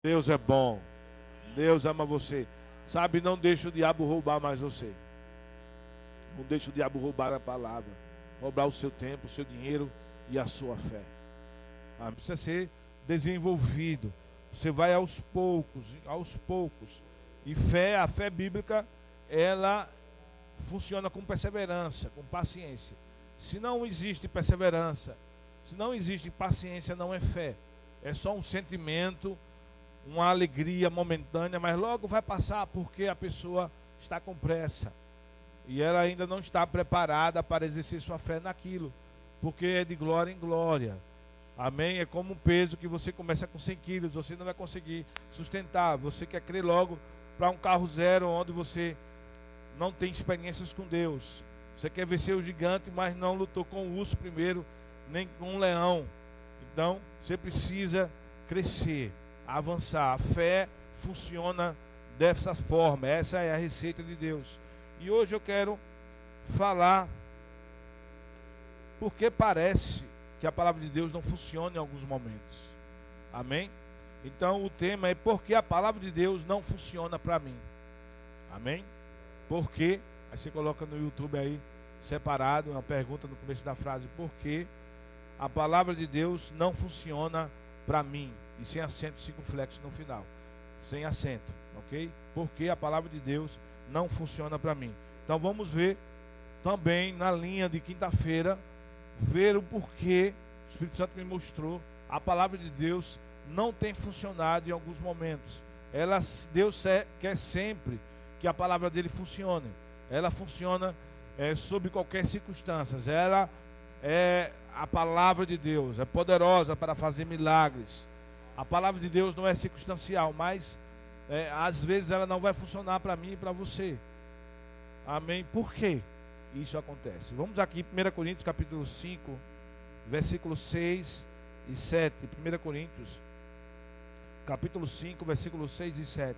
Deus é bom. Deus ama você. Sabe, não deixe o diabo roubar mais você. Não deixe o diabo roubar a palavra. Roubar o seu tempo, o seu dinheiro e a sua fé. Precisa ser desenvolvido. Você vai aos poucos, aos poucos. E fé, a fé bíblica, ela funciona com perseverança, com paciência. Se não existe perseverança, se não existe paciência, não é fé. É só um sentimento, uma alegria momentânea, mas logo vai passar porque a pessoa está com pressa. E ela ainda não está preparada para exercer sua fé naquilo, porque é de glória em glória. Amém? É como um peso que você começa com 100 quilos, você não vai conseguir sustentar. Você quer crer logo para um carro zero, onde você não tem experiências com Deus. Você quer vencer o gigante, mas não lutou com o urso primeiro, nem com o leão. Então, você precisa crescer, avançar. A fé funciona dessa forma. Essa é a receita de Deus. E hoje eu quero falar porque parece que a palavra de Deus não funciona em alguns momentos. Amém? Então o tema é porque a palavra de Deus não funciona para mim. Amém? Porque, aí você coloca no YouTube aí, separado, uma pergunta no começo da frase, porque a palavra de Deus não funciona para mim. E sem acento circunflexo no final. Sem acento, ok? Porque a palavra de Deus não funciona para mim. Então vamos ver também na linha de quinta-feira, ver o porquê. O Espírito Santo me mostrou, a palavra de Deus não tem funcionado em alguns momentos. Deus quer sempre que a palavra dele funcione. Ela funciona sob qualquer circunstância. Ela é a palavra de Deus, é poderosa para fazer milagres. A palavra de Deus não é circunstancial, mas às vezes ela não vai funcionar para mim e para você. Amém? Por quê isso acontece? Vamos aqui, 1 Coríntios capítulo 5, versículos 6 e 7. 1 Coríntios capítulo 5, versículos 6 e 7.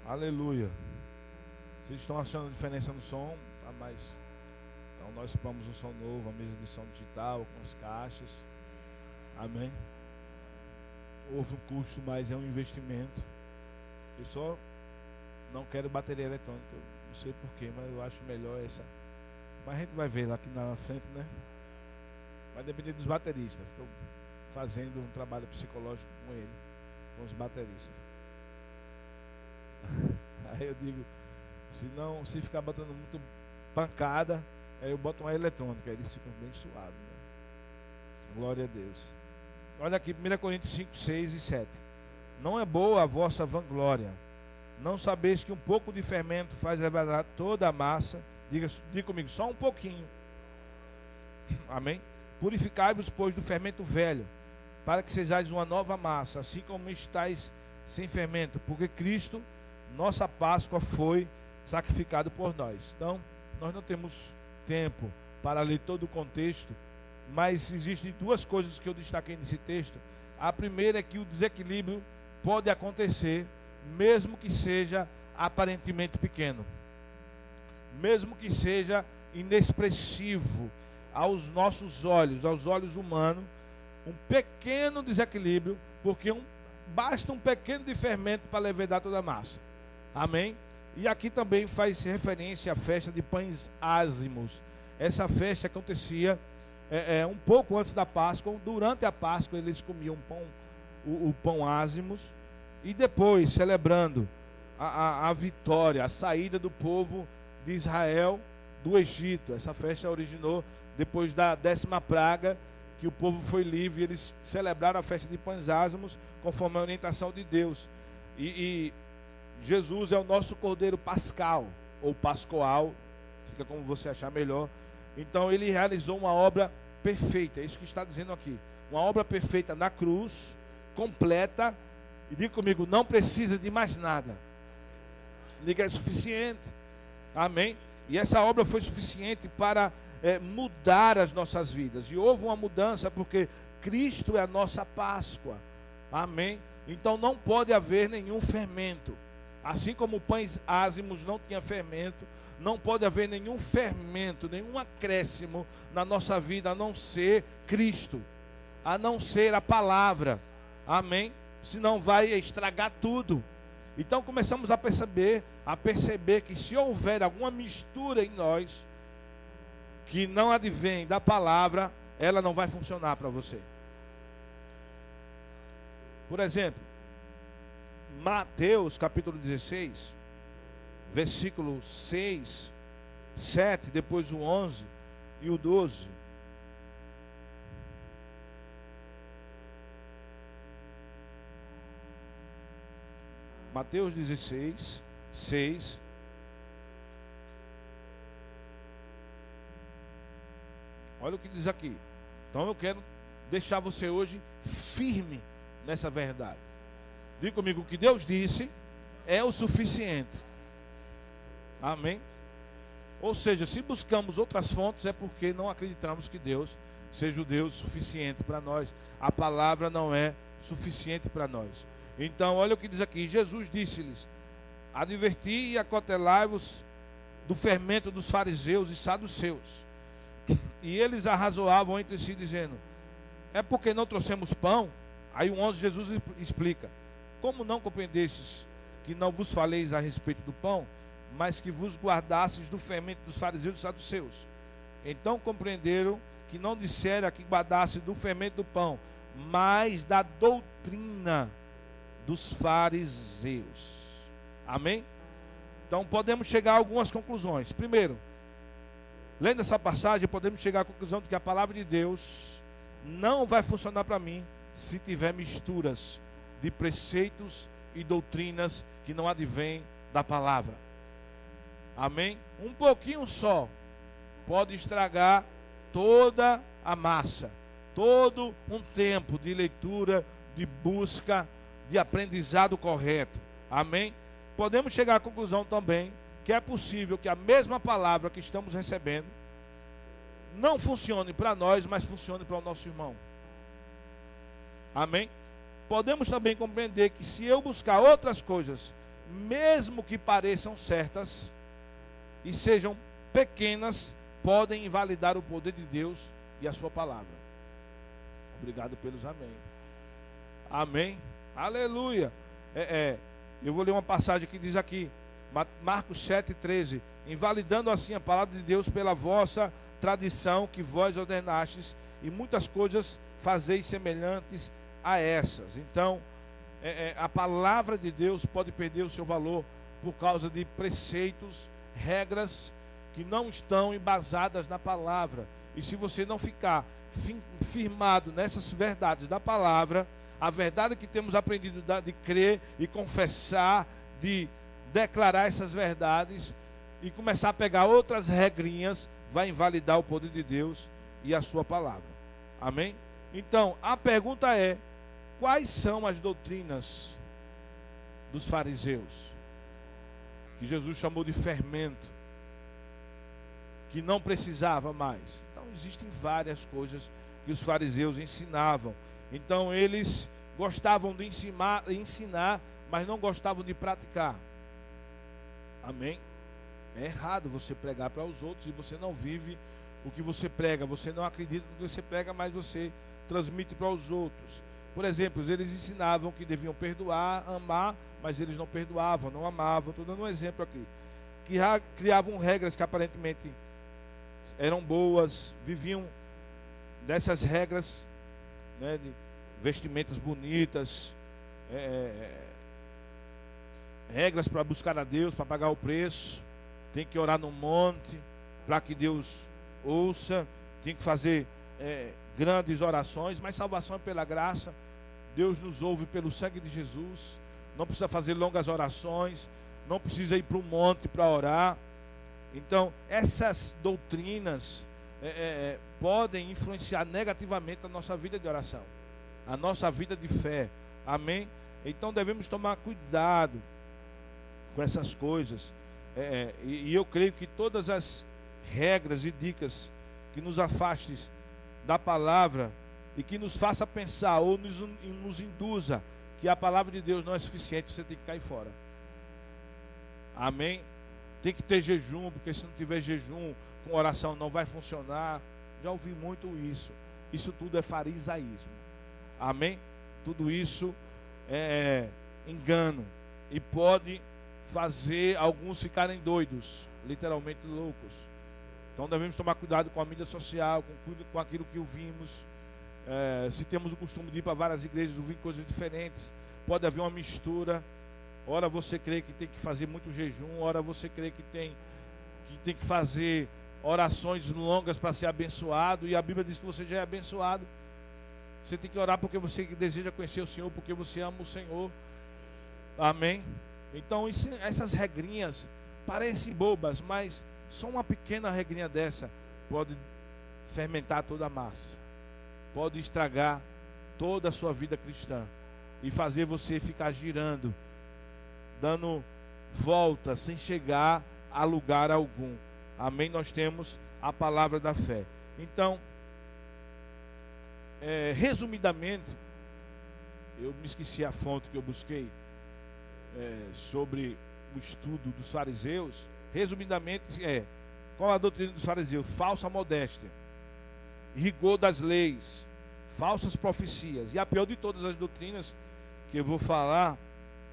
Aleluia. Vocês estão achando a diferença no som? Tá mais. Então nós compramos um som novo, a mesa de som digital, com as caixas. Amém. Houve um custo, mas é um investimento. Eu só não quero bateria eletrônica. Eu não sei porquê, mas eu acho melhor essa. Mas a gente vai ver lá aqui na frente, né? Vai depender dos bateristas. Estou fazendo um trabalho psicológico com ele, com os bateristas. Aí eu digo, se ficar botando muito pancada, aí eu boto uma eletrônica, aí eles ficam bem suaves, né? Glória a Deus. Olha aqui, 1 Coríntios 5, 6 e 7. Não é boa a vossa vanglória. Não sabeis que um pouco de fermento faz levar toda a massa. Diga comigo, só um pouquinho. Amém? Purificai-vos, pois, do fermento velho, para que sejais uma nova massa, assim como estáis sem fermento, porque Cristo, nossa Páscoa, foi sacrificado por nós. Então, nós não temos tempo para ler todo o contexto, mas existem duas coisas que eu destaquei nesse texto. A primeira é que o desequilíbrio pode acontecer, mesmo que seja aparentemente pequeno, mesmo que seja inexpressivo aos nossos olhos, aos olhos humanos, um pequeno desequilíbrio, porque basta um pequeno de fermento para levedar toda a massa. Amém? E aqui também faz referência à festa de pães ázimos. Essa festa acontecia um pouco antes da Páscoa. Durante a Páscoa eles comiam o pão ázimos. E depois, celebrando a vitória, a saída do povo de Israel do Egito. Essa festa originou depois da 10ª praga, que o povo foi livre, e eles celebraram a festa de pães ázimos conforme a orientação de Deus. E Jesus é o nosso cordeiro pascal, ou pascoal, fica como você achar melhor. Então ele realizou uma obra perfeita, é isso que está dizendo aqui. Uma obra perfeita na cruz, completa, e diga comigo, não precisa de mais nada. Diga, é suficiente. Amém? E essa obra foi suficiente para mudar as nossas vidas. E houve uma mudança porque Cristo é a nossa Páscoa. Amém? Então não pode haver nenhum fermento. Assim como pães ázimos não tinha fermento, não pode haver nenhum fermento, nenhum acréscimo na nossa vida, a não ser Cristo, a não ser a palavra. Amém? Senão vai estragar tudo. Então começamos a perceber que se houver alguma mistura em nós, que não advém da palavra, ela não vai funcionar para você. Por exemplo, Mateus capítulo 16, versículo 6, 7, depois o 11 e o 12. Mateus 16, 6. Olha o que diz aqui. Então eu quero deixar você hoje firme nessa verdade. Diga comigo, o que Deus disse é o suficiente. Amém? Ou seja, se buscamos outras fontes é porque não acreditamos que Deus seja o Deus suficiente para nós. A palavra não é suficiente para nós. Então, olha o que diz aqui. Jesus disse-lhes: adverti e acautelai-vos do fermento dos fariseus e saduceus. E eles arrazoavam entre si, dizendo: é porque não trouxemos pão? Aí o 11 Jesus explica: como não compreendestes que não vos faleis a respeito do pão, mas que vos guardastes do fermento dos fariseus e saduceus? Então compreenderam que não dissera que guardasse do fermento do pão, mas da doutrina dos fariseus. Amém? Então podemos chegar a algumas conclusões. Primeiro, lendo essa passagem, podemos chegar à conclusão de que a palavra de Deus não vai funcionar para mim se tiver misturas de preceitos e doutrinas que não advêm da palavra. Amém? Um pouquinho só pode estragar toda a massa, todo um tempo de leitura, de busca, de aprendizado correto. Amém? Podemos chegar à conclusão também que é possível que a mesma palavra que estamos recebendo não funcione para nós, mas funcione para o nosso irmão. Amém? Podemos também compreender que se eu buscar outras coisas, mesmo que pareçam certas e sejam pequenas, podem invalidar o poder de Deus e a sua palavra. Obrigado pelos amém. Amém? Aleluia. Eu vou ler uma passagem que diz aqui, Marcos 7,13: invalidando assim a palavra de Deus pela vossa tradição que vós ordenastes, e muitas coisas fazeis semelhantes a essas. Então, a palavra de Deus pode perder o seu valor por causa de preceitos, regras que não estão embasadas na palavra. E se você não ficar firmado nessas verdades da palavra, a verdade que temos aprendido de crer e confessar, de declarar essas verdades e começar a pegar outras regrinhas, vai invalidar o poder de Deus e a sua palavra. Amém? Então, a pergunta é: quais são as doutrinas dos fariseus, que Jesus chamou de fermento, que não precisava mais? Então, existem várias coisas que os fariseus ensinavam. Então, eles gostavam de ensinar, mas não gostavam de praticar. Amém? É errado você pregar para os outros e você não vive o que você prega. Você não acredita no que você prega, mas você transmite para os outros. Por exemplo, eles ensinavam que deviam perdoar, amar, mas eles não perdoavam, não amavam. Estou dando um exemplo aqui. Que criavam regras que aparentemente eram boas, viviam dessas regras, né, de vestimentas bonitas, regras para buscar a Deus, para pagar o preço. Tem que orar no monte para que Deus ouça. Tem que fazer grandes orações, mas salvação é pela graça. Deus nos ouve pelo sangue de Jesus. Não precisa fazer longas orações, não precisa ir para o monte para orar. Então, essas doutrinas podem influenciar negativamente a nossa vida de oração, a nossa vida de fé. Amém? Então devemos tomar cuidado com essas coisas. E eu creio que todas as regras e dicas que nos afastem da palavra e que nos faça pensar ou nos induza que a palavra de Deus não é suficiente, você tem que cair fora. Amém? Tem que ter jejum, porque se não tiver jejum, com oração não vai funcionar. Já ouvi muito isso. Isso tudo é farisaísmo. Amém? Tudo isso é engano e pode fazer alguns ficarem doidos, literalmente loucos. Então devemos tomar cuidado com a mídia social, com aquilo que ouvimos. Se temos o costume de ir para várias igrejas, ouvir coisas diferentes, pode haver uma mistura. Ora você crê que tem que fazer muito jejum, ora você crê que tem que fazer orações longas para ser abençoado, e a Bíblia diz que você já é abençoado. Você tem que orar porque você deseja conhecer o Senhor, porque você ama o Senhor. Amém? Então essas regrinhas parecem bobas, mas só uma pequena regrinha dessa pode fermentar toda a massa, pode estragar toda a sua vida cristã e fazer você ficar girando, dando volta sem chegar a lugar algum. Amém? Nós temos a palavra da fé. Então, resumidamente, eu me esqueci a fonte que eu busquei sobre o estudo dos fariseus. Resumidamente, qual a doutrina dos fariseus? Falsa modéstia, rigor das leis, falsas profecias. E a pior de todas as doutrinas que eu vou falar,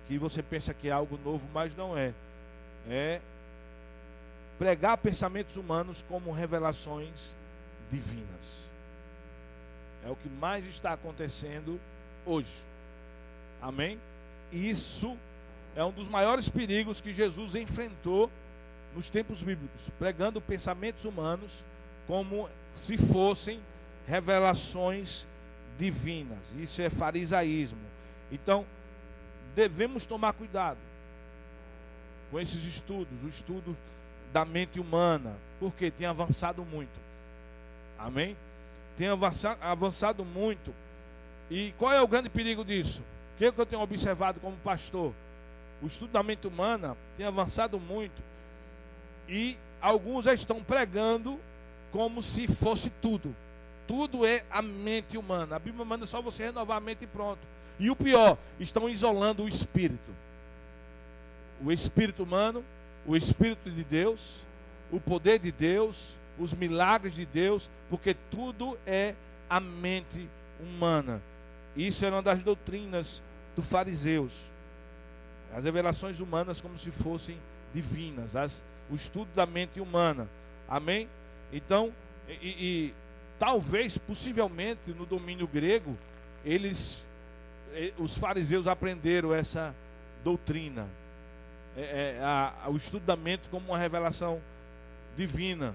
que você pensa que é algo novo, mas não é pregar pensamentos humanos como revelações divinas. É o que mais está acontecendo hoje. Amém? Isso é um dos maiores perigos que Jesus enfrentou nos tempos bíblicos, pregando pensamentos humanos como se fossem revelações divinas. Isso é farisaísmo. Então, devemos tomar cuidado com esses estudos, o estudo da mente humana, porque tem avançado muito. Amém? Tem avançado muito. E qual é o grande perigo disso? O que eu tenho observado como pastor? O estudo da mente humana tem avançado muito, e alguns já estão pregando como se fosse tudo. Tudo é a mente humana. A Bíblia manda só você renovar a mente e pronto. E o pior, estão isolando o espírito. O espírito humano, o espírito de Deus, o poder de Deus, os milagres de Deus, porque tudo é a mente humana. Isso era uma das doutrinas dos fariseus. As revelações humanas como se fossem divinas, o estudo da mente humana. Amém? Então, talvez, possivelmente, no domínio grego, os fariseus aprenderam essa doutrina. O estudo da mente como uma revelação divina.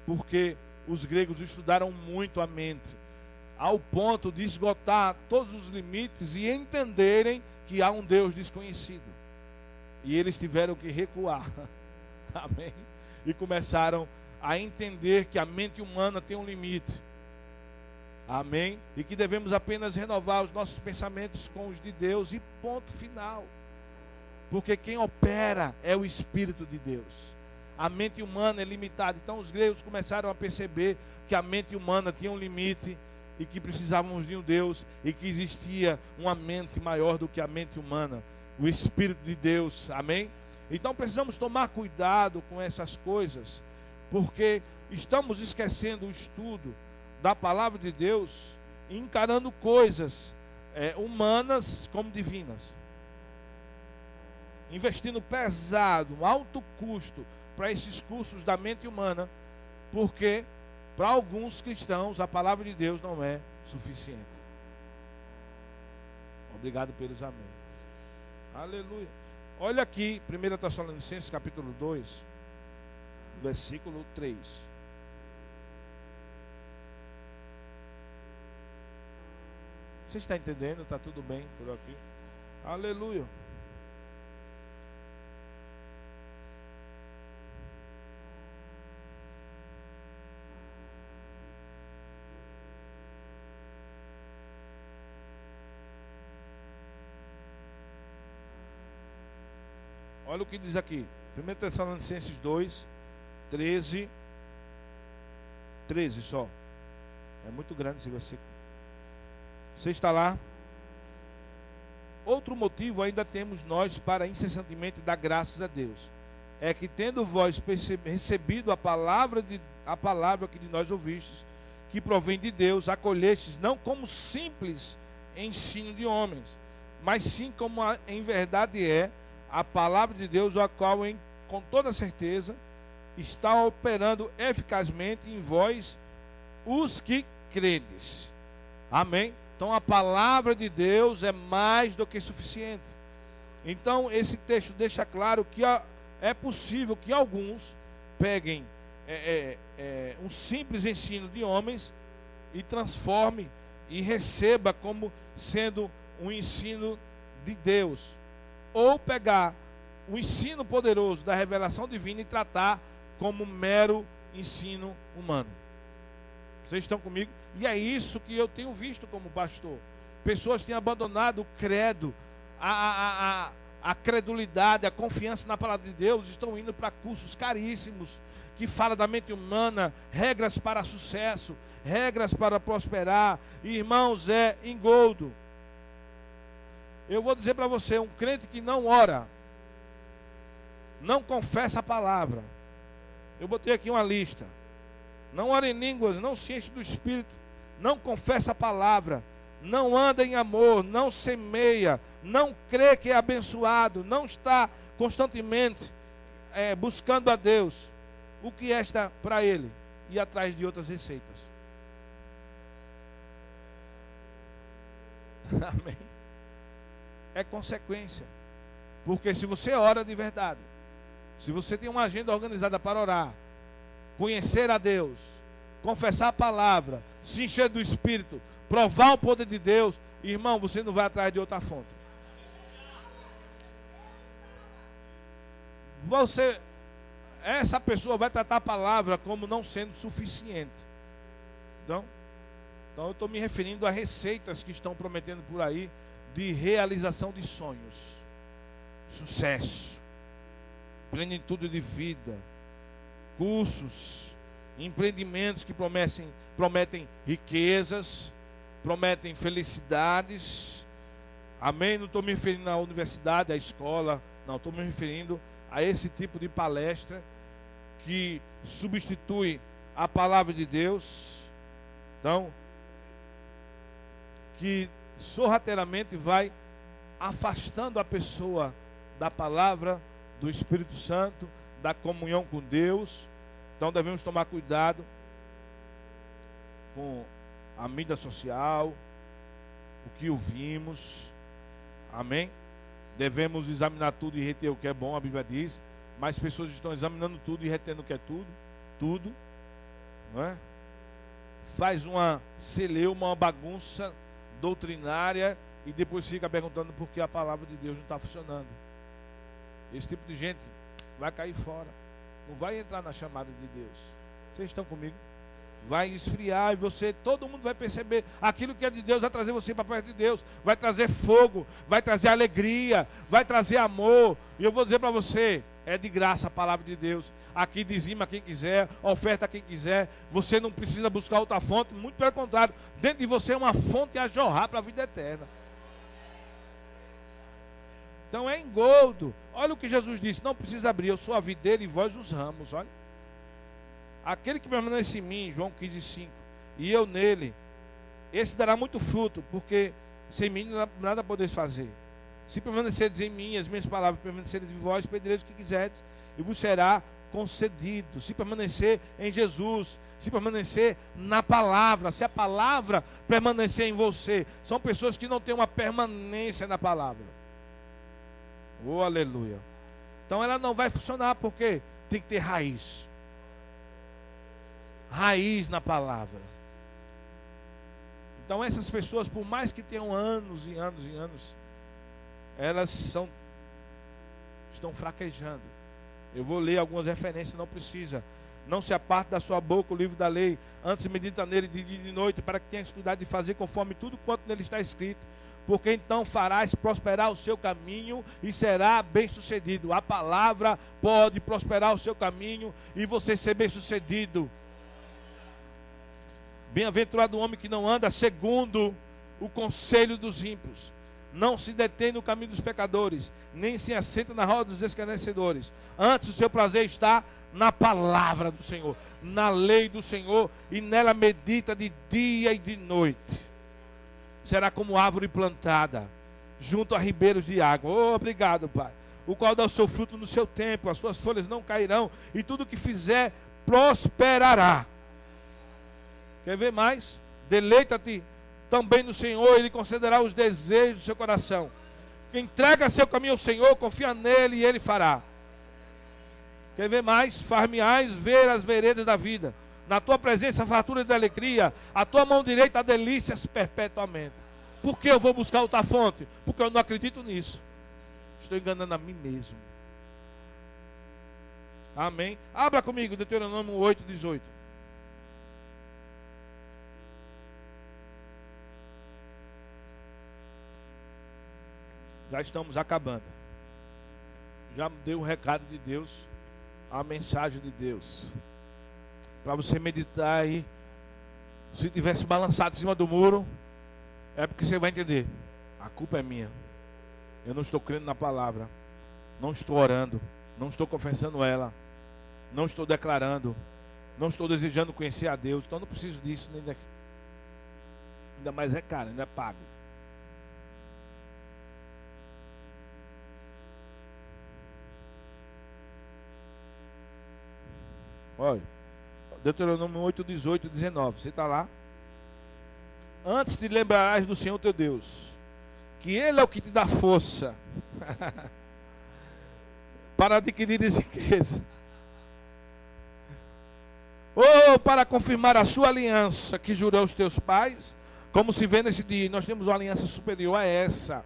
Porque os gregos estudaram muito a mente, ao ponto de esgotar todos os limites e entenderem que há um Deus desconhecido. E eles tiveram que recuar. Amém? E começaram a entender que a mente humana tem um limite. Amém? E que devemos apenas renovar os nossos pensamentos com os de Deus, e ponto final. Porque quem opera é o Espírito de Deus. A mente humana é limitada. Então os gregos começaram a perceber que a mente humana tinha um limite e que precisávamos de um Deus, e que existia uma mente maior do que a mente humana, o Espírito de Deus. Amém? Então precisamos tomar cuidado com essas coisas, porque estamos esquecendo o estudo da palavra de Deus, encarando coisas humanas como divinas, investindo pesado, um alto custo para esses cursos da mente humana, porque para alguns cristãos a palavra de Deus não é suficiente. Obrigado pelos amém. Aleluia. Olha aqui, 1 Tessalonicenses capítulo 2, versículo 3. Você está entendendo? Está tudo bem por aqui? Aleluia. Olha o que diz aqui. 1 Tessalonicenses 2, 13 só. É muito grande esse versículo. Você está lá? Outro motivo ainda temos nós para incessantemente dar graças a Deus. É que tendo vós recebido a palavra que de nós ouvistes, que provém de Deus, acolhestes não como simples ensino de homens, mas sim como em verdade é a palavra de Deus, a qual com toda certeza está operando eficazmente em vós os que credes. Amém? Então a palavra de Deus é mais do que suficiente. Então esse texto deixa claro que é possível que alguns peguem um simples ensino de homens e transforme e receba como sendo um ensino de Deus, ou pegar o ensino poderoso da revelação divina e tratar como mero ensino humano. Vocês estão comigo? E é isso que eu tenho visto como pastor. Pessoas têm abandonado o credo, a credulidade, a confiança na palavra de Deus, estão indo para cursos caríssimos, que fala da mente humana, regras para sucesso, regras para prosperar. Irmãos, é engoldo. Eu vou dizer para você, um crente que não ora, não confessa a palavra. Eu botei aqui uma lista. Não ora em línguas, não se enche do Espírito, não confessa a palavra, não anda em amor, não semeia, não crê que é abençoado, não está constantemente buscando a Deus. O que está para ele? Ir atrás de outras receitas. Amém. É consequência. Porque se você ora de verdade, se você tem uma agenda organizada para orar, conhecer a Deus, confessar a palavra, se encher do Espírito, provar o poder de Deus, irmão, você não vai atrás de outra fonte. Essa pessoa vai tratar a palavra como não sendo suficiente. Então eu estou me referindo a receitas que estão prometendo por aí de realização de sonhos, sucesso, plenitude de vida, cursos, empreendimentos que prometem riquezas, prometem felicidades. Amém? Não estou me referindo à universidade, à escola, não, estou me referindo a esse tipo de palestra que substitui a palavra de Deus, então, que sorrateiramente vai afastando a pessoa da palavra, do Espírito Santo, da comunhão com Deus. Então devemos tomar cuidado com a mídia social, o que ouvimos. Amém? Devemos examinar tudo e reter o que é bom, a Bíblia diz. Mas pessoas estão examinando tudo e retendo o que é tudo, não é? Faz uma celeuma, uma bagunça doutrinária e depois fica perguntando por que a palavra de Deus não está funcionando. Esse tipo de gente vai cair fora, não vai entrar na chamada de Deus. Vocês estão comigo? Vai esfriar e todo mundo vai perceber aquilo que é de Deus, vai trazer você para perto de Deus, vai trazer fogo, vai trazer alegria, vai trazer amor. E eu vou dizer para você, é de graça a palavra de Deus. Aqui dizima quem quiser, oferta quem quiser. Você não precisa buscar outra fonte, muito pelo contrário, dentro de você é uma fonte a jorrar para a vida eterna. Então é engoldo. Olha o que Jesus disse, não precisa abrir, eu sou a videira e vós os ramos. Olha, aquele que permanece em mim, João 15:5, e eu nele, esse dará muito fruto, porque sem mim nada podeis fazer. Se permaneceres em mim, as minhas palavras permanecerem em vós, pedireis o que quiserdes, e vos será concedido. Se permanecer em Jesus, se permanecer na palavra, se a palavra permanecer em você. São pessoas que não têm uma permanência na palavra. Oh, aleluia. Então ela não vai funcionar, porque tem que ter raiz. Raiz na palavra. Então essas pessoas, por mais que tenham anos e anos e anos, elas estão fraquejando. Eu vou ler algumas referências, não precisa. Não se aparte da sua boca o livro da lei, antes medita nele de dia e de noite, para que tenhas cuidado de fazer conforme tudo quanto nele está escrito. porque então farás prosperar o seu caminho e será bem-sucedido. A palavra pode prosperar o seu caminho e você ser bem-sucedido. Bem-aventurado o homem que não anda segundo o conselho dos ímpios, não se detém no caminho dos pecadores, nem se assenta na roda dos escarnecedores. Antes o seu prazer está na palavra do Senhor, na lei do Senhor, e nela medita de dia e de noite. Será como árvore plantada junto a ribeiros de água. Oh, obrigado, Pai. O qual dá o seu fruto no seu tempo, as suas folhas não cairão, e tudo que fizer prosperará. Quer ver mais? Deleita-te também no Senhor, Ele concederá os desejos do seu coração. Entrega seu caminho ao Senhor, confia nele e Ele fará. Quer ver mais? Far-me-ás ver as veredas da vida. Na tua presença, a fartura de alegria. A tua mão direita, há delícias perpetuamente. Por que eu vou buscar outra fonte? Porque eu não acredito nisso. Estou enganando a mim mesmo. Amém? Abra comigo, Deuteronômio 8:18. Já estamos acabando. Já dei o recado de Deus, a mensagem de Deus, para você meditar aí. Se tivesse balançado em cima do muro, é porque você vai entender. A culpa é minha. Eu não estou crendo na palavra. Não estou orando. Não estou confessando ela. Não estou declarando. Não estou desejando conhecer a Deus. Então não preciso disso. Ainda mais é caro, ainda é pago. Olha, Deuteronômio 8:18 e 19. Você está lá? Antes te lembrarás do Senhor teu Deus, que Ele é o que te dá força para adquirir riqueza, ou para confirmar a sua aliança que jurou aos teus pais, como se vê nesse dia. Nós temos uma aliança superior a essa.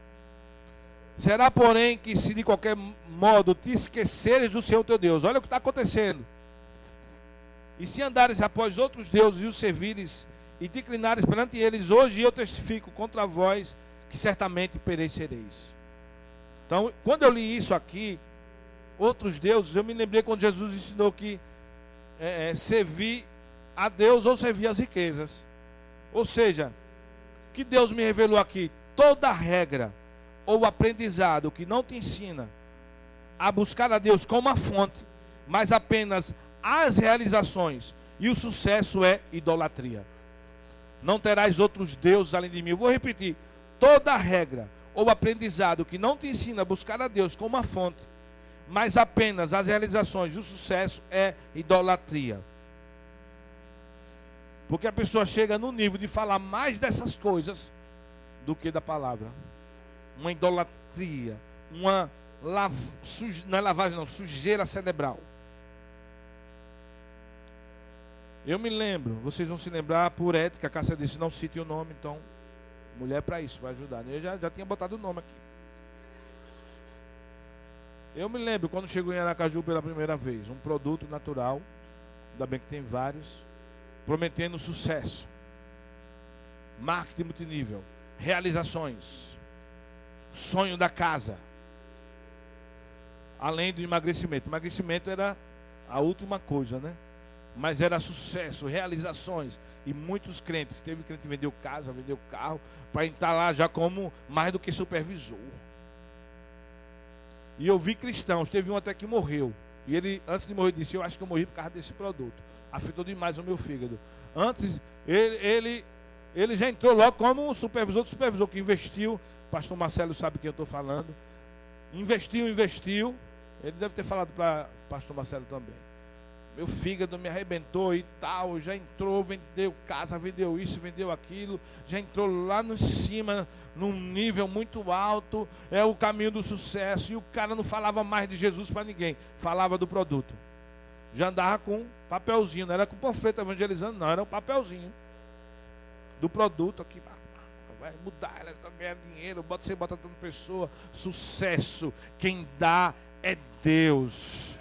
Será, porém, que se de qualquer modo te esqueceres do Senhor teu Deus, olha o que está acontecendo, e se andares após outros deuses e os servires, e te inclinares perante eles, hoje eu testifico contra vós, que certamente perecereis. Então, quando eu li isso aqui, outros deuses, eu me lembrei quando Jesus ensinou que servir a Deus ou servir as riquezas. Ou seja, que Deus me revelou aqui, toda regra ou aprendizado que não te ensina a buscar a Deus como a fonte, mas apenas as realizações e o sucesso, é idolatria. Não terás outros deuses além de mim. Eu vou repetir: toda regra ou aprendizado que não te ensina a buscar a Deus como a fonte, mas apenas as realizações e o sucesso, é idolatria. Porque a pessoa chega no nível de falar mais dessas coisas do que da palavra. Uma idolatria, não é lavagem não, sujeira cerebral. Eu me lembro, vocês vão se lembrar, por ética, a Cássia disse, não cite o nome, então, mulher para isso, para ajudar. Eu já tinha botado o nome aqui. Eu me lembro quando chegou em Aracaju pela primeira vez, um produto natural, ainda bem que tem vários, prometendo sucesso, marketing multinível, realizações, sonho da casa, além do emagrecimento. Emagrecimento era a última coisa, né? Mas era sucesso, realizações. E muitos crentes, teve crente que vendeu casa, vendeu carro, para entrar lá já como mais do que supervisor. E eu vi cristãos, teve um até que morreu. E ele, antes de morrer, disse, eu acho que eu morri por causa desse produto. Afetou demais o meu fígado. Antes, ele já entrou logo como supervisor do supervisor, que investiu. Pastor Marcelo sabe quem eu estou falando. Investiu. Ele deve ter falado para pastor Marcelo também. Meu fígado me arrebentou e tal. Já entrou, vendeu casa, vendeu isso, vendeu aquilo. Já entrou lá no cima, num nível muito alto. É o caminho do sucesso. E o cara não falava mais de Jesus para ninguém. Falava do produto. Já andava com papelzinho. Não era com panfleto evangelizando, não. Era um papelzinho do produto aqui. Vai mudar, ela vai ganhar dinheiro. Você bota tanta pessoa. Sucesso. Quem dá é Deus.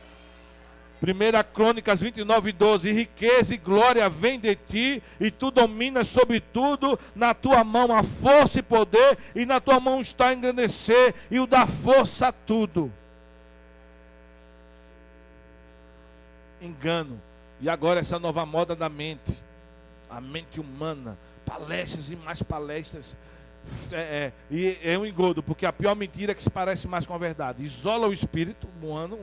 1 Crônicas 29:12. Riqueza e glória vem de ti, e tu dominas sobre tudo. Na tua mão há força e poder, e na tua mão está engrandecer e o dar força a tudo. Engano. E agora essa nova moda da mente, a mente humana, palestras e mais palestras, e é um engodo, porque a pior mentira é que se parece mais com a verdade. Isola o espírito humano,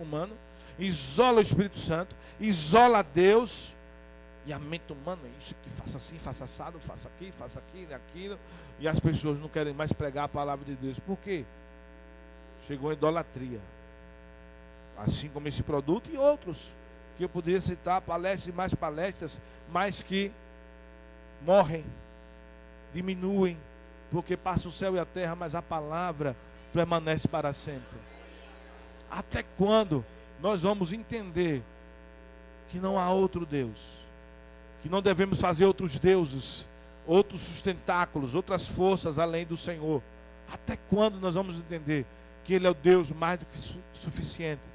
isola o Espírito Santo, isola Deus, e a mente humana, isso que faça assim, faça assado, faça aqui, aquilo, e as pessoas não querem mais pregar a palavra de Deus. Por quê? Chegou a idolatria, assim como esse produto e outros que eu poderia citar, palestras e mais palestras, mas que morrem, diminuem, porque passa o céu e a terra, mas a palavra permanece para sempre. Até quando nós vamos entender que não há outro Deus, que não devemos fazer outros deuses, outros sustentáculos, outras forças além do Senhor? Até quando nós vamos entender que Ele é o Deus mais do que suficiente?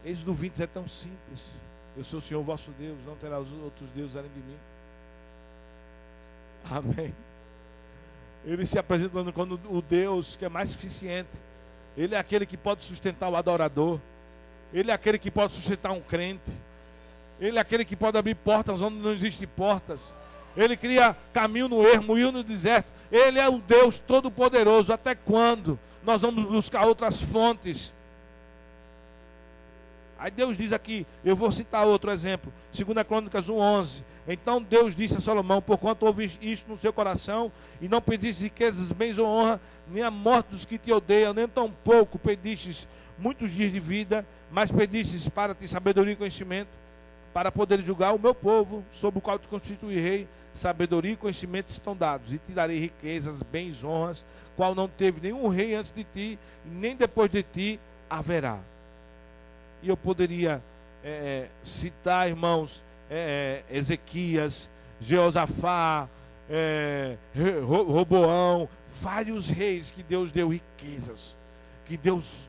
Êxodo 20 é tão simples. Eu sou o Senhor vosso Deus, não terá outros deuses além de mim. Amém. Ele se apresentando como o Deus que é mais suficiente. Ele é aquele que pode sustentar o adorador. Ele é aquele que pode sustentar um crente. Ele é aquele que pode abrir portas onde não existem portas. Ele cria caminho no ermo e no deserto. Ele é o Deus Todo-Poderoso. Até quando nós vamos buscar outras fontes? Aí Deus diz aqui, eu vou citar outro exemplo, 2 Crônicas 1:11. Então Deus disse a Salomão: porquanto houve isto no seu coração, e não pedistes riquezas, bens ou honra, nem a morte dos que te odeiam, nem tampouco pedistes muitos dias de vida, mas pedistes para ti sabedoria e conhecimento, para poder julgar o meu povo, sobre o qual te constituí rei. Sabedoria e conhecimento estão dados, e te darei riquezas, bens, honras, qual não teve nenhum rei antes de ti, nem depois de ti haverá. E eu poderia citar, irmãos, Ezequias, Jeosafá, Roboão, vários reis que Deus deu riquezas, que Deus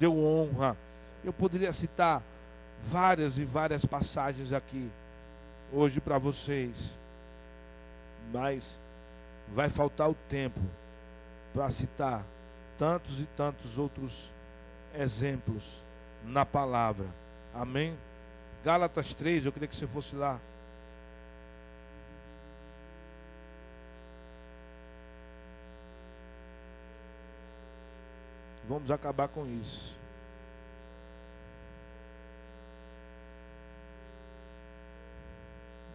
deu honra. Eu poderia citar várias e várias passagens aqui hoje para vocês, mas vai faltar o tempo para citar tantos e tantos outros exemplos na palavra. Amém? Gálatas 3, eu queria que você fosse lá. Vamos acabar com isso.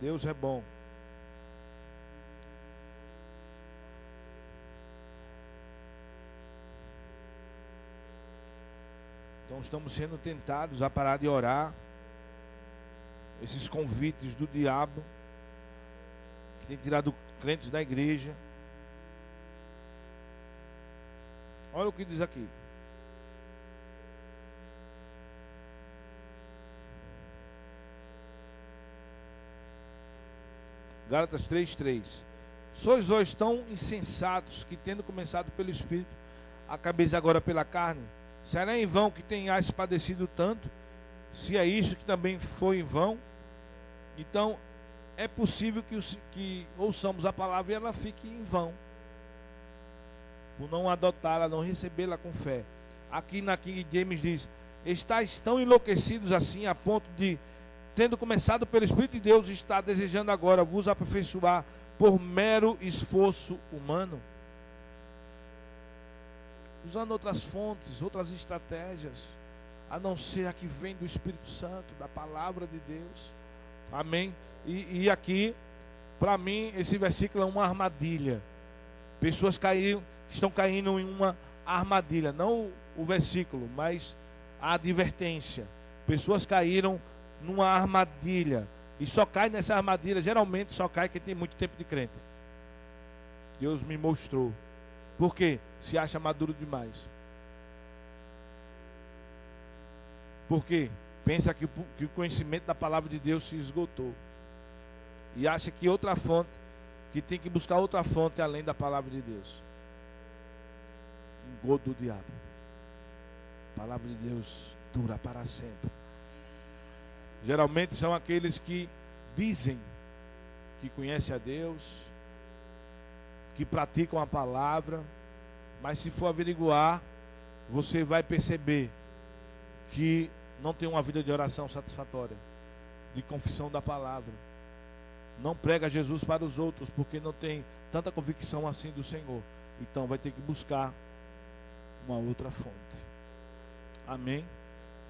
Deus é bom. Então estamos sendo tentados a parar de orar. Esses convites do diabo que tem tirado crentes da igreja. Olha o que diz aqui. Gálatas 3:3. Sois vós tão insensatos, que tendo começado pelo Espírito, acabeis agora pela carne? Será em vão que tenhais padecido tanto? Se é isso que também foi em vão? Então, é possível que ouçamos a palavra e ela fique em vão, por não adotá-la, não recebê-la com fé. Aqui na King James diz: estáis tão enlouquecidos assim, a ponto de, tendo começado pelo Espírito de Deus, está desejando agora vos aperfeiçoar por mero esforço humano, usando outras fontes, outras estratégias, a não ser a que vem do Espírito Santo, da palavra de Deus. Amém? E aqui, para mim, esse versículo é uma armadilha. Pessoas estão caindo em uma armadilha, não o versículo, mas a advertência. Pessoas caíram numa armadilha, e só cai nessa armadilha, geralmente só cai quem tem muito tempo de crente. Deus me mostrou. Por quê? Se acha maduro demais. Por quê? Pensa que o conhecimento da palavra de Deus se esgotou. E acha que outra fonte, que tem que buscar outra fonte além da palavra de Deus. Engodo do diabo. A palavra de Deus dura para sempre. Geralmente são aqueles que dizem que conhecem a Deus, que praticam a palavra, mas se for averiguar, você vai perceber que não tem uma vida de oração satisfatória, de confissão da palavra. Não prega Jesus para os outros, porque não tem tanta convicção assim do Senhor. Então vai ter que buscar uma outra fonte. Amém?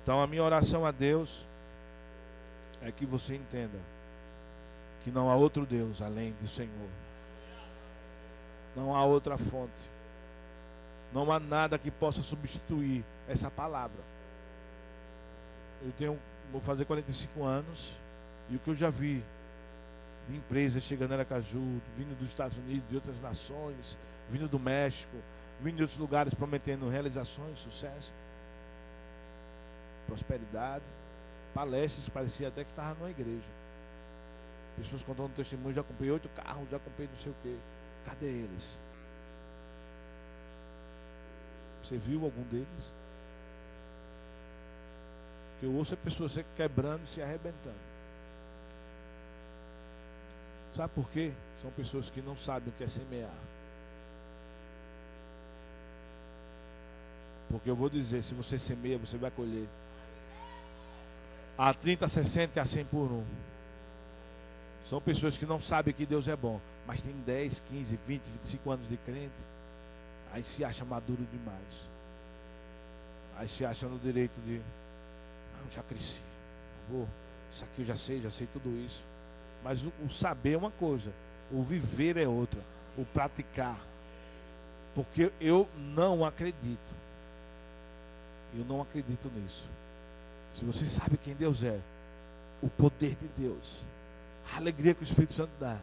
Então a minha oração a Deus é que você entenda que não há outro Deus além do Senhor. Não há outra fonte. Não há nada que possa substituir essa palavra. Vou fazer 45 anos, e o que eu já vi de empresas chegando em Aracaju, vindo dos Estados Unidos, de outras nações, vindo do México, vindo de outros lugares prometendo realizações, sucesso, prosperidade, palestras, parecia até que estava numa igreja. Pessoas contando testemunho, já comprei 8 carros, já comprei não sei o quê. Cadê eles? Você viu algum deles? Que eu ouço é pessoas se quebrando e se arrebentando. Sabe por quê? São pessoas que não sabem o que é semear. Porque eu vou dizer, se você semeia, você vai colher. A 30, 60 e a 100 por 1. São pessoas que não sabem que Deus é bom, mas tem 10, 15, 20, 25 anos de crente. Aí se acha maduro demais. Aí se acha no direito de... Não, já cresci. Isso aqui eu já sei tudo isso. Mas o saber é uma coisa, o viver é outra, o praticar. Porque eu não acredito. Eu não acredito nisso. Se você sabe quem Deus é, o poder de Deus, a alegria que o Espírito Santo dá,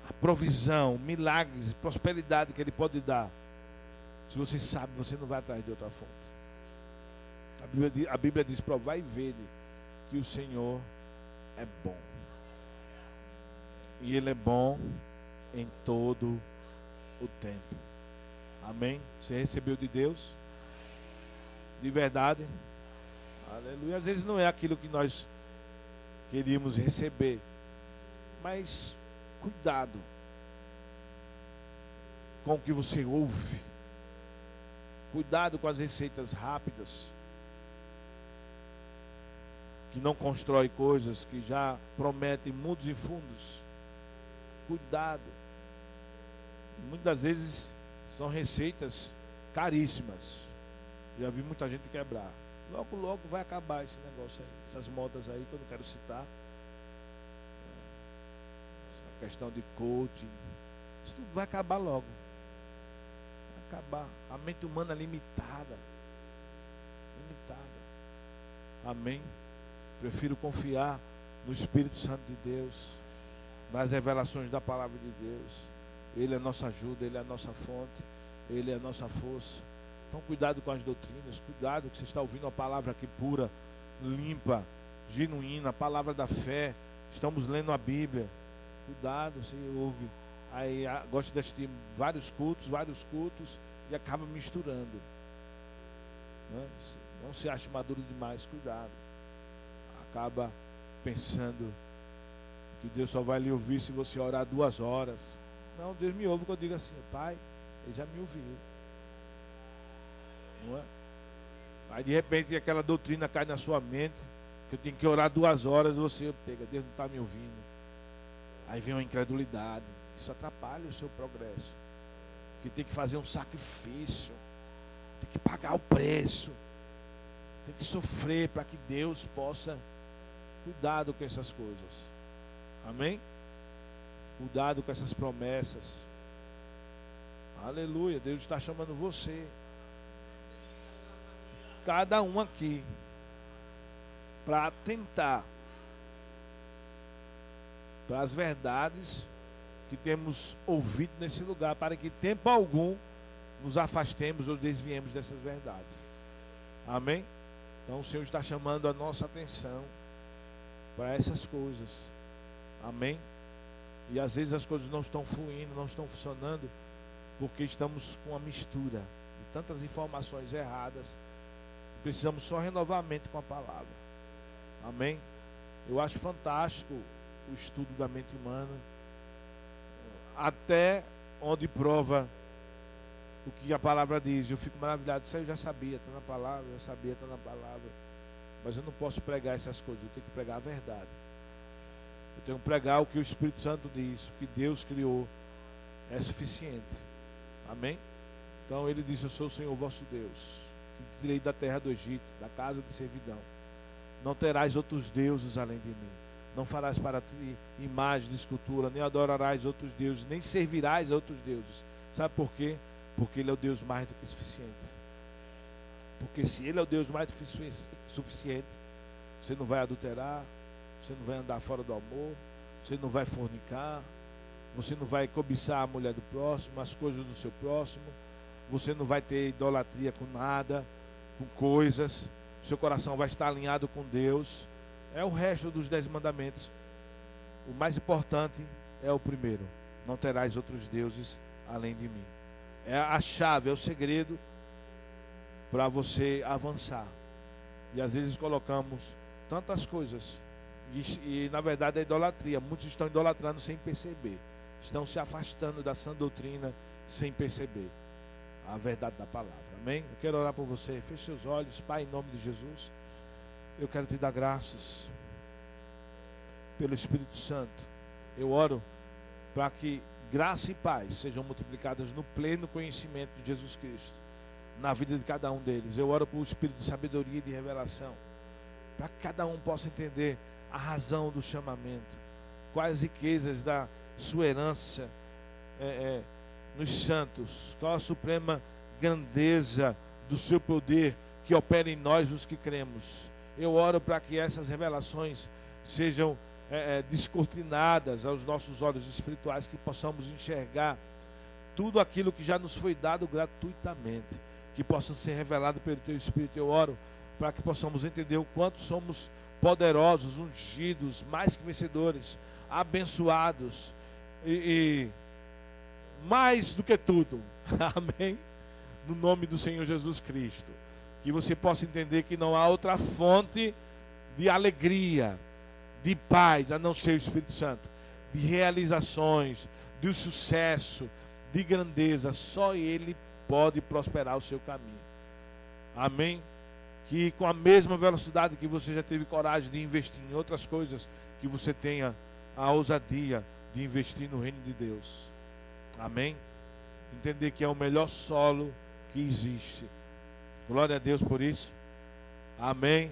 a provisão, milagres, prosperidade que Ele pode dar, se você sabe, você não vai atrás de outra fonte. A Bíblia diz: provai e vede que o Senhor é bom. E Ele é bom em todo o tempo. Amém? Você recebeu de Deus? De verdade? Aleluia. Às vezes não é aquilo que nós queríamos receber, mas cuidado com o que você ouve. Cuidado com as receitas rápidas, que não constrói coisas, que já prometem mundos e fundos. Cuidado. Muitas das vezes são receitas caríssimas. Já vi muita gente quebrar. Logo, logo vai acabar esse negócio aí. Essas modas aí que eu não quero citar. A questão de coaching. Isso tudo vai acabar logo. Vai acabar. A mente humana é limitada. Limitada. Amém? Prefiro confiar no Espírito Santo de Deus, nas revelações da palavra de Deus. Ele é a nossa ajuda, Ele é a nossa fonte, Ele é a nossa força. Então cuidado com as doutrinas, cuidado que você está ouvindo a palavra aqui pura, limpa, genuína, a palavra da fé. Estamos lendo a Bíblia. Cuidado, você ouve. Aí gosta de assistir vários cultos e acaba misturando. Não se ache maduro demais, cuidado. Acaba pensando que Deus só vai lhe ouvir se você orar 2 horas. Não, Deus me ouve quando eu digo assim: Pai, Ele já me ouviu. Não é? Aí de repente aquela doutrina cai na sua mente, que eu tenho que orar 2 horas, você pega, Deus não está me ouvindo. Aí vem uma incredulidade. Isso atrapalha o seu progresso. Que tem que fazer um sacrifício, tem que pagar o preço, tem que sofrer para que Deus possa. Cuidado com essas coisas. Amém? Cuidado com essas promessas. Aleluia. Deus está chamando você, cada um aqui, para atentar para as verdades que temos ouvido nesse lugar, para que tempo algum nos afastemos ou desviemos dessas verdades. Amém? Então o Senhor está chamando a nossa atenção para essas coisas. Amém? E às vezes as coisas não estão fluindo, não estão funcionando, porque estamos com uma mistura de tantas informações erradas. Precisamos só renovar a mente com a palavra. Amém? Eu acho fantástico o estudo da mente humana, até onde prova o que a palavra diz. Eu fico maravilhado. Isso aí eu já sabia, está na palavra, eu sabia, está na palavra. Mas eu não posso pregar essas coisas, eu tenho que pregar a verdade. Eu tenho que pregar o que o Espírito Santo diz, o que Deus criou é suficiente. Amém? Então ele diz: eu sou o Senhor vosso Deus, que te tirei da terra do Egito, da casa de servidão. Não terás outros deuses além de mim. Não farás para ti imagem de escultura, nem adorarás outros deuses, nem servirás a outros deuses. Sabe por quê? Porque ele é o Deus mais do que suficiente. Porque se ele é o Deus mais do que suficiente, você não vai adulterar, você não vai andar fora do amor, você não vai fornicar, você não vai cobiçar a mulher do próximo, as coisas do seu próximo, você não vai ter idolatria com nada, com coisas, seu coração vai estar alinhado com Deus. É o resto dos 10 mandamentos. O mais importante é o primeiro: não terás outros deuses além de mim. É a chave, é o segredo para você avançar. E às vezes colocamos tantas coisas e na verdade é idolatria. Muitos estão idolatrando sem perceber, estão se afastando da sã doutrina sem perceber a verdade da palavra. Amém? Eu quero orar por você. Feche seus olhos. Pai, em nome de Jesus, eu quero te dar graças pelo Espírito Santo. Eu oro para que graça e paz sejam multiplicadas no pleno conhecimento de Jesus Cristo na vida de cada um deles. Eu oro por um espírito de sabedoria e de revelação, para que cada um possa entender a razão do chamamento, quais riquezas da sua herança nos santos, qual a suprema grandeza do seu poder que opera em nós os que cremos. Eu oro para que essas revelações sejam descortinadas aos nossos olhos espirituais, que possamos enxergar tudo aquilo que já nos foi dado gratuitamente, que possa ser revelado pelo Teu Espírito. Eu oro para que possamos entender o quanto somos poderosos, ungidos, mais que vencedores, abençoados e mais do que tudo. Amém? No nome do Senhor Jesus Cristo. Que você possa entender que não há outra fonte de alegria, de paz, a não ser o Espírito Santo, de realizações, de sucesso, de grandeza. Só Ele pode prosperar o seu caminho. Amém? Que com a mesma velocidade que você já teve coragem de investir em outras coisas, que você tenha a ousadia de investir no reino de Deus. Amém? Entender que é o melhor solo que existe. Glória a Deus por isso. Amém.